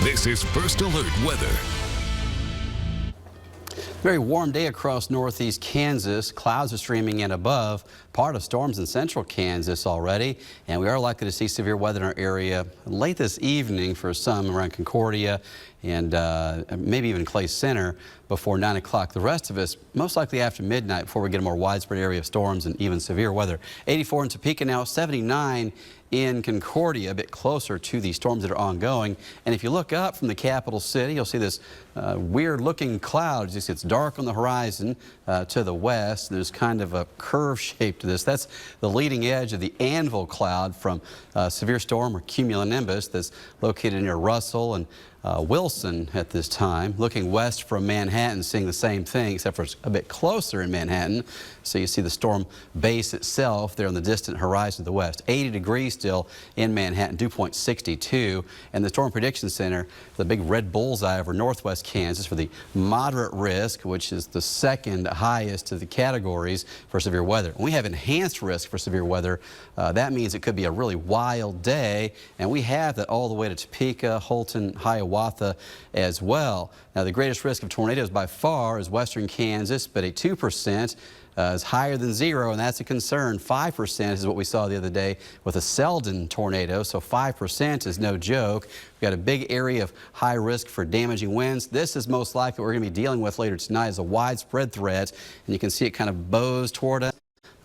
This is First Alert Weather. Very warm day across northeast Kansas. Clouds are streaming in above. Part of storms in central Kansas already. And we are likely to see severe weather in our area late this evening for some around Concordia and maybe even Clay Center before 9 o'clock. The rest of us most likely after midnight before we get a more widespread area of storms and even severe weather. 84 in Topeka now, 79 in Concordia, a bit closer to the storms that are ongoing. And if you look up from the capital city, you'll see this weird looking cloud. You see it's dark on the horizon to the west. There's kind of a curve shape to this. That's the leading edge of the anvil cloud from severe storm or cumulonimbus that's located near Russell and Wilson at this time. Looking west from Manhattan, seeing the same thing, except for it's a bit closer in Manhattan. So you see the storm base itself there on the distant horizon to the west. 80 degrees still in Manhattan, dew point 62. And the Storm Prediction Center, the big red bullseye over northwest Kansas for the moderate risk, which is the second highest of the categories for severe weather. When we have enhanced risk for severe weather, that means it could be a really wild day. And we have that all the way to Topeka, Holton, Hiawatha as well. Now, the greatest risk of tornadoes by far is western Kansas, but a 2% is higher than 0, and that's a concern. 5% is what we saw the other day with a Selden tornado, so 5% is no joke. We've got a big area of high risk for damaging winds. This is most likely what we're going to be dealing with later tonight is a widespread threat, and you can see it kind of bows toward us.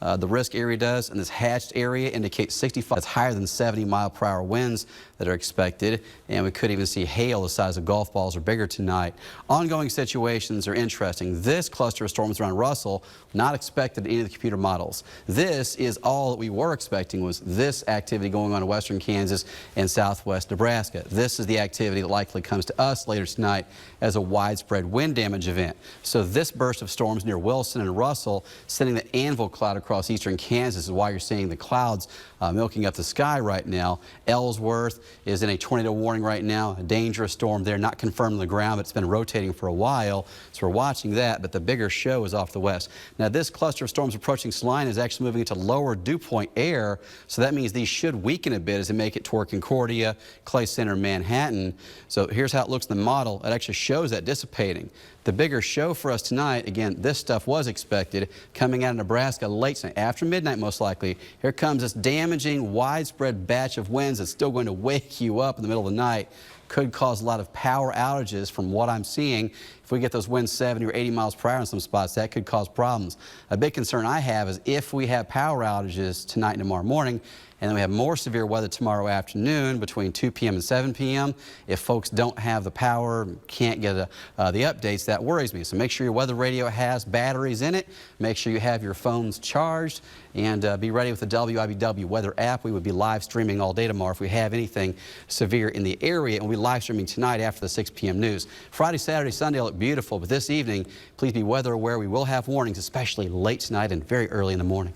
The risk area does, and this hatched area indicates 65. That's higher than 70-mile-per-hour winds that are expected, and we could even see hail the size of golf balls or bigger tonight. Ongoing situations are interesting. This cluster of storms around Russell, not expected in any of the computer models. This is all that we were expecting, was this activity going on in western Kansas and southwest Nebraska. This is the activity that likely comes to us later tonight as a widespread wind damage event. So this burst of storms near Wilson and Russell, sending the anvil cloud across eastern Kansas is why you're seeing the clouds milking up the sky right now. Ellsworth is in a tornado warning right now, a dangerous storm there, not confirmed on the ground, but it's been rotating for a while, so we're watching that, but the bigger show is off the west. Now, this cluster of storms approaching Saline is actually moving into lower dew point air, so that means these should weaken a bit as they make it toward Concordia, Clay Center, Manhattan. So here's how it looks in the model. It actually shows that dissipating. The bigger show for us tonight, again, this stuff was expected coming out of Nebraska late tonight, after midnight most likely. Here comes this damaging widespread batch of winds that's still going to wake you up in the middle of the night. Could cause a lot of power outages from what I'm seeing. If we get those winds 70 or 80 miles per hour in some spots, that could cause problems. A big concern I have is if we have power outages tonight and tomorrow morning, and then we have more severe weather tomorrow afternoon between 2 p.m. and 7 p.m. If folks don't have the power, can't get the updates, that worries me. So make sure your weather radio has batteries in it. Make sure you have your phones charged, and be ready with the WIBW weather app. We would be live streaming all day tomorrow if we have anything severe in the area, and we'll be live streaming tonight after the 6 p.m. news. Friday, Saturday, Sunday look beautiful, but this evening, please be weather aware. We will have warnings, especially late tonight and very early in the morning.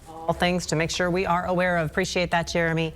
All things to make sure we are aware of. Appreciate that, Jeremy.